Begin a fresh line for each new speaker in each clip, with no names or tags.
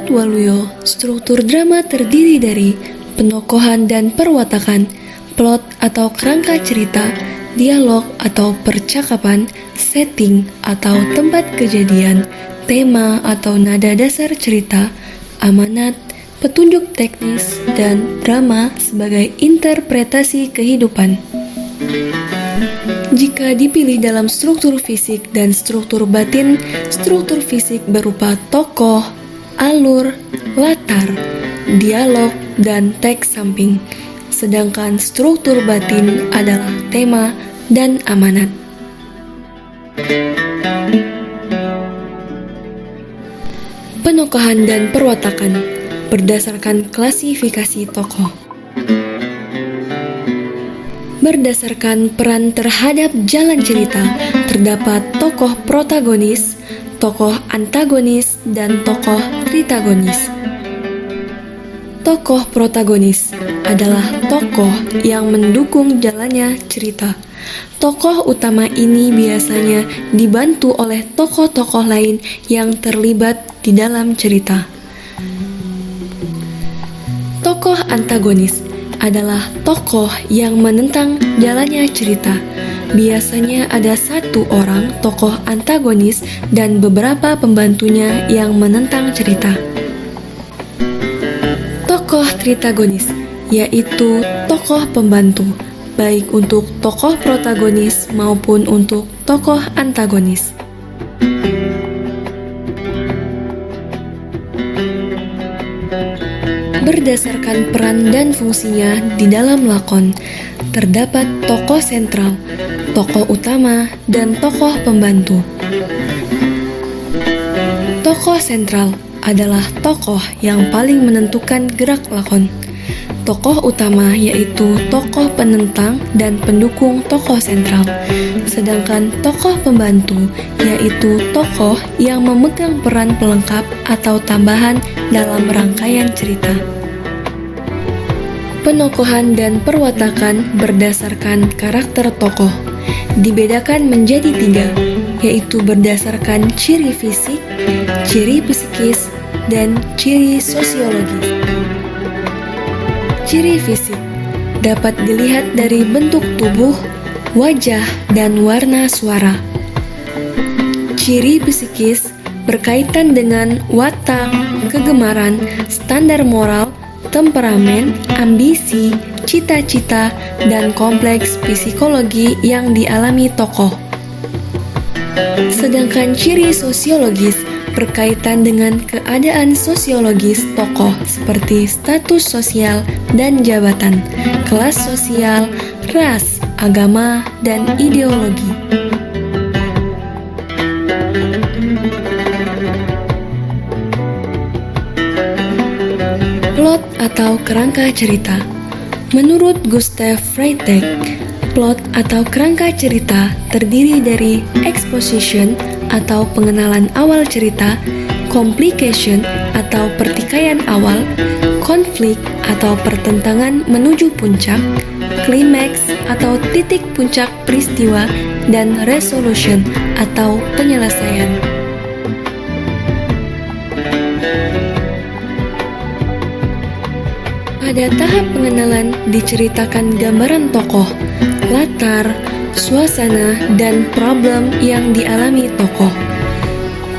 Menurut Waluyo, struktur drama terdiri dari penokohan dan perwatakan, plot atau kerangka cerita, dialog atau percakapan, setting atau tempat kejadian, tema atau nada dasar cerita, amanat, petunjuk teknis, dan drama sebagai interpretasi kehidupan. Jika dipilih dalam struktur fisik dan struktur batin, struktur fisik berupa tokoh, alur, latar, dialog, dan teks samping. Sedangkan struktur batin adalah tema dan amanat. Penokohan dan perwatakan berdasarkan klasifikasi tokoh. Berdasarkan peran terhadap jalan cerita, terdapat tokoh protagonis, tokoh antagonis, dan tokoh tritagonis. Tokoh protagonis adalah tokoh yang mendukung jalannya cerita. Tokoh utama ini biasanya dibantu oleh tokoh-tokoh lain yang terlibat di dalam cerita. Tokoh antagonis adalah tokoh yang menentang jalannya cerita. Biasanya ada satu orang tokoh antagonis dan beberapa pembantunya yang menentang cerita. Tokoh tritagonis yaitu tokoh pembantu, baik untuk tokoh protagonis maupun untuk tokoh antagonis. Berdasarkan peran dan fungsinya di dalam lakon, terdapat tokoh sentral, tokoh utama, dan tokoh pembantu. Tokoh sentral adalah tokoh yang paling menentukan gerak lakon. Tokoh utama yaitu tokoh penentang dan pendukung tokoh sentral, sedangkan tokoh pembantu yaitu tokoh yang memegang peran pelengkap atau tambahan dalam rangkaian cerita. Penokohan dan perwatakan berdasarkan karakter tokoh dibedakan menjadi 3, yaitu berdasarkan ciri fisik, ciri psikis, dan ciri sosiologis. Ciri fisik dapat dilihat dari bentuk tubuh, wajah, dan warna suara. Ciri psikis berkaitan dengan watak, kegemaran, standar moral, temperamen, ambisi, cita-cita, dan kompleks psikologi yang dialami tokoh. Sedangkan ciri sosiologis berkaitan dengan keadaan sosiologis tokoh seperti status sosial dan jabatan, kelas sosial, ras, agama, dan ideologi. Plot atau kerangka cerita. Menurut Gustav Freytag, plot atau kerangka cerita terdiri dari exposition atau pengenalan awal cerita, complication atau pertikaian awal, konflik atau pertentangan menuju puncak, klimaks atau titik puncak peristiwa, dan resolution atau penyelesaian. Pada tahap pengenalan diceritakan gambaran tokoh, latar, suasana, dan problem yang dialami tokoh.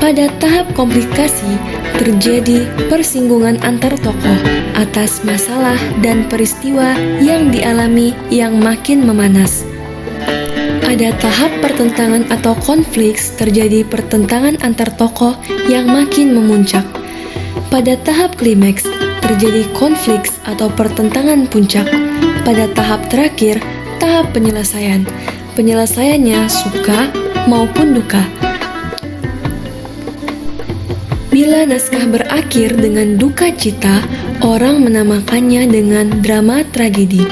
Pada tahap komplikasi terjadi persinggungan antar tokoh atas masalah dan peristiwa yang dialami yang makin memanas. Pada tahap pertentangan atau konflik terjadi pertentangan antar tokoh yang makin memuncak. Pada tahap klimaks terjadi konflik atau pertentangan puncak. Pada tahap terakhir, tahap penyelesaian. Penyelesaiannya suka maupun duka. Bila naskah berakhir dengan duka cita, orang menamakannya dengan drama tragedi.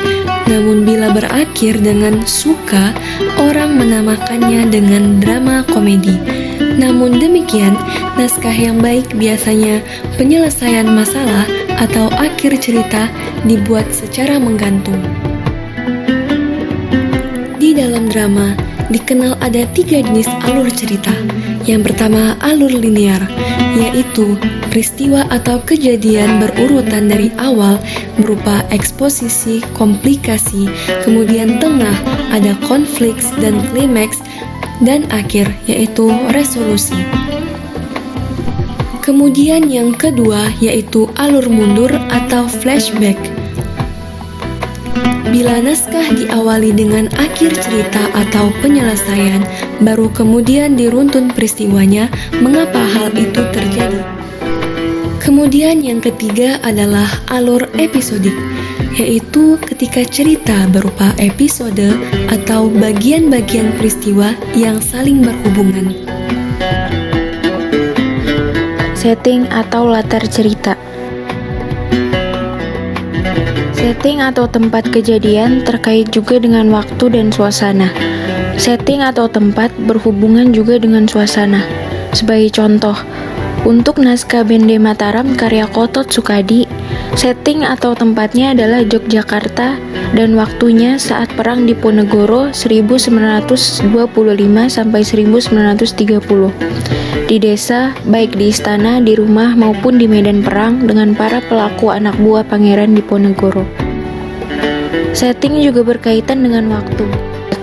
Namun bila berakhir dengan suka, orang menamakannya dengan drama komedi. Namun demikian, naskah yang baik biasanya penyelesaian masalah atau akhir cerita dibuat secara menggantung. Di dalam drama dikenal ada 3 jenis alur cerita. Yang pertama, alur linear, yaitu peristiwa atau kejadian berurutan dari awal berupa eksposisi, komplikasi, kemudian tengah ada konflik dan klimaks, dan akhir yaitu resolusi. Kemudian yang kedua yaitu alur mundur atau flashback. Bila naskah diawali dengan akhir cerita atau penyelesaian, baru kemudian diruntun peristiwanya mengapa hal itu terjadi. Kemudian yang ketiga adalah alur episodik, yaitu ketika cerita berupa episode atau bagian-bagian peristiwa yang saling berhubungan.
Setting atau latar cerita. Setting atau tempat kejadian terkait juga dengan waktu dan suasana. Setting atau tempat berhubungan juga dengan suasana. Sebagai contoh, untuk naskah Bende Mataram karya Kotot Sukadi, setting atau tempatnya adalah Yogyakarta dan waktunya saat perang Diponegoro 1925 sampai 1930. Di desa, baik di istana, di rumah maupun di medan perang dengan para pelaku anak buah Pangeran Diponegoro. Setting juga berkaitan dengan waktu,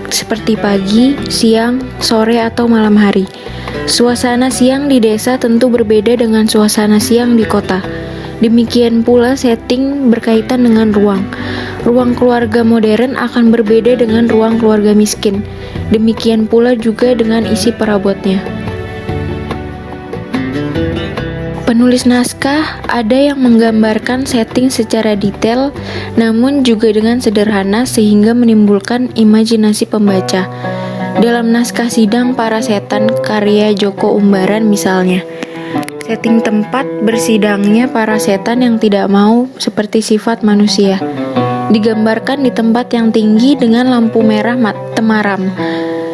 seperti pagi, siang, sore, atau malam hari. Suasana siang di desa tentu berbeda dengan suasana siang di kota. Demikian pula setting berkaitan dengan ruang. Ruang keluarga modern akan berbeda dengan ruang keluarga miskin. Demikian pula juga dengan isi perabotnya. Penulis naskah ada yang menggambarkan setting secara detail, namun juga dengan sederhana sehingga menimbulkan imajinasi pembaca. Dalam naskah Sidang Para Setan karya Joko Umbaran misalnya, setting tempat bersidangnya para setan yang tidak mau seperti sifat manusia digambarkan di tempat yang tinggi dengan lampu merah temaram.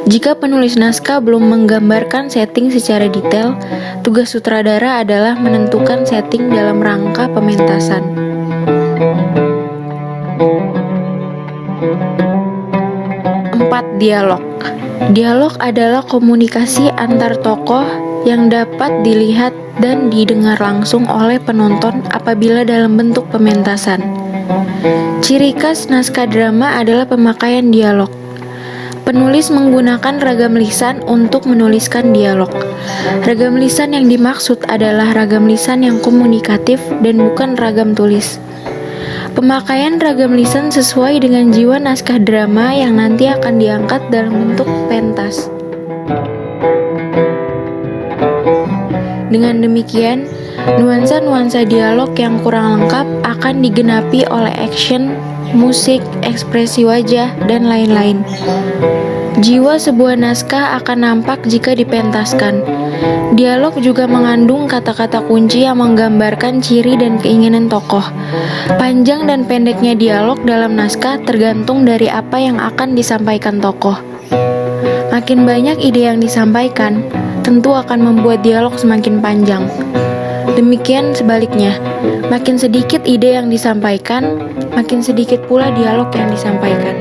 Jika penulis naskah belum menggambarkan setting secara detail, tugas sutradara adalah menentukan setting dalam rangka pementasan. 4. Dialog. Dialog adalah komunikasi antar tokoh yang dapat dilihat dan didengar langsung oleh penonton apabila dalam bentuk pementasan. Ciri khas naskah drama adalah pemakaian dialog. Penulis menggunakan ragam lisan untuk menuliskan dialog. Ragam lisan yang dimaksud adalah ragam lisan yang komunikatif dan bukan ragam tulis. Pemakaian ragam lisan sesuai dengan jiwa naskah drama yang nanti akan diangkat dalam bentuk pentas. Dengan demikian, nuansa-nuansa dialog yang kurang lengkap akan digenapi oleh action, musik, ekspresi wajah, dan lain-lain. Jiwa sebuah naskah akan nampak jika dipentaskan. Dialog juga mengandung kata-kata kunci yang menggambarkan ciri dan keinginan tokoh. Panjang dan pendeknya dialog dalam naskah tergantung dari apa yang akan disampaikan tokoh. Makin banyak ide yang disampaikan, tentu akan membuat dialog semakin panjang. Demikian sebaliknya, makin sedikit ide yang disampaikan, makin sedikit pula dialog yang disampaikan.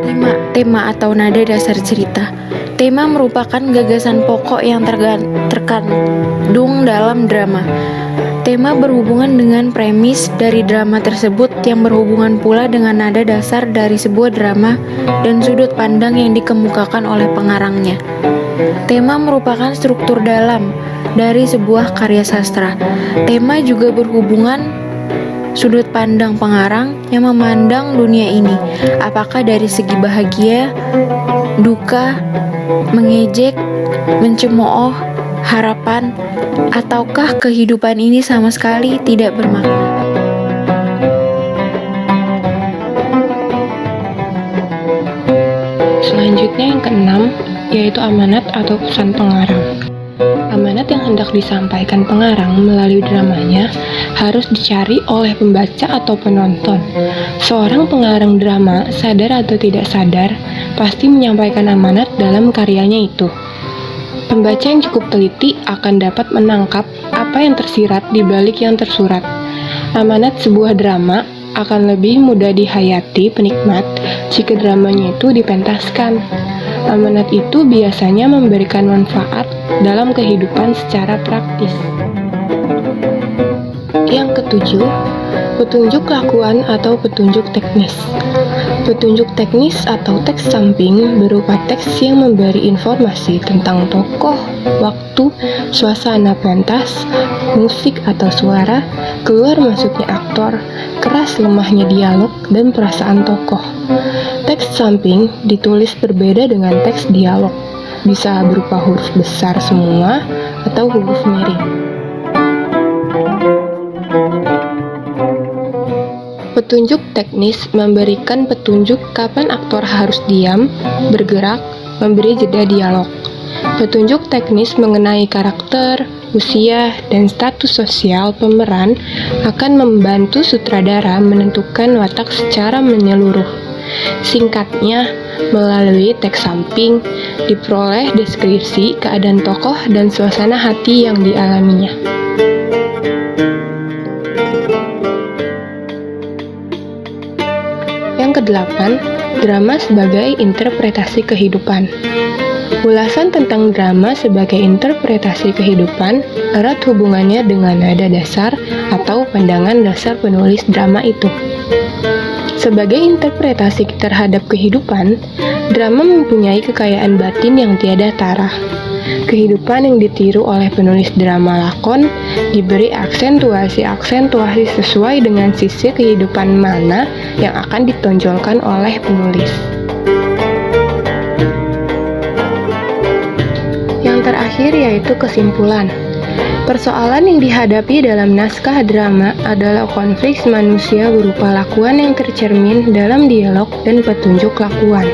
5. Tema atau nada dasar cerita. Tema merupakan gagasan pokok yang terkandung dalam drama. Tema berhubungan dengan premis dari drama tersebut yang berhubungan pula dengan nada dasar dari sebuah drama dan sudut pandang yang dikemukakan oleh pengarangnya. Tema merupakan struktur dalam dari sebuah karya sastra. Tema juga berhubungan sudut pandang pengarang yang memandang dunia ini, apakah dari segi bahagia, duka, mengejek, mencemooh, harapan, ataukah kehidupan ini sama sekali tidak bermakna.
Selanjutnya yang keenam, yaitu amanat atau pesan pengarang. Amanat yang hendak disampaikan pengarang melalui dramanya harus dicari oleh pembaca atau penonton. Seorang pengarang drama, sadar atau tidak sadar, pasti menyampaikan amanat dalam karyanya itu. Pembaca yang cukup teliti akan dapat menangkap apa yang tersirat di balik yang tersurat. Amanat sebuah drama akan lebih mudah dihayati penikmat jika dramanya itu dipentaskan. Amanat itu biasanya memberikan manfaat dalam kehidupan secara praktis. Yang ketujuh, petunjuk lakuan atau petunjuk teknis. Petunjuk teknis atau teks samping berupa teks yang memberi informasi tentang tokoh, waktu, suasana pentas, musik atau suara, keluar masuknya aktor, keras lemahnya dialog, dan perasaan tokoh. Teks samping ditulis berbeda dengan teks dialog, bisa berupa huruf besar semua atau huruf miring. Petunjuk teknis memberikan petunjuk kapan aktor harus diam, bergerak, memberi jeda dialog. Petunjuk teknis mengenai karakter, usia, dan status sosial pemeran akan membantu sutradara menentukan watak secara menyeluruh. Singkatnya, melalui teks samping diperoleh deskripsi keadaan tokoh dan suasana hati yang dialaminya. Yang kedelapan, drama sebagai interpretasi kehidupan. Ulasan tentang drama sebagai interpretasi kehidupan erat hubungannya dengan nada dasar atau pandangan dasar penulis drama itu. Sebagai interpretasi terhadap kehidupan, drama mempunyai kekayaan batin yang tiada tara. Kehidupan yang ditiru oleh penulis drama lakon diberi aksentuasi sesuai dengan sisi kehidupan mana yang akan ditonjolkan oleh penulis. Yang terakhir yaitu kesimpulan. Persoalan yang dihadapi dalam naskah drama adalah konflik manusia berupa lakuan yang tercermin dalam dialog dan petunjuk lakuan.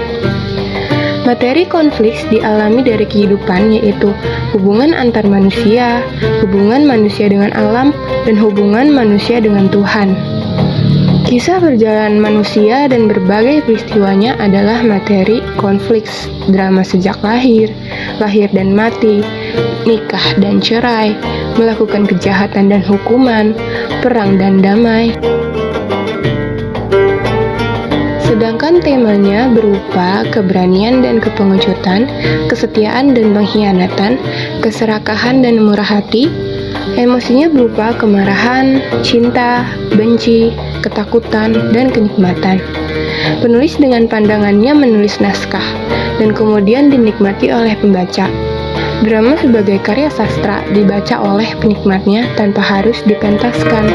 Materi konflik dialami dari kehidupan yaitu hubungan antar manusia, hubungan manusia dengan alam, dan hubungan manusia dengan Tuhan. Kisah perjalanan manusia dan berbagai peristiwanya adalah materi konflik drama sejak lahir dan mati, nikah dan cerai, melakukan kejahatan dan hukuman, perang dan damai. Sedangkan temanya berupa keberanian dan kepengecutan, kesetiaan dan pengkhianatan, keserakahan dan murah hati. Emosinya berupa kemarahan, cinta, benci, ketakutan, dan kenikmatan. Penulis dengan pandangannya menulis naskah, dan kemudian dinikmati oleh pembaca. Drama sebagai karya sastra dibaca oleh penikmatnya tanpa harus dipentaskan.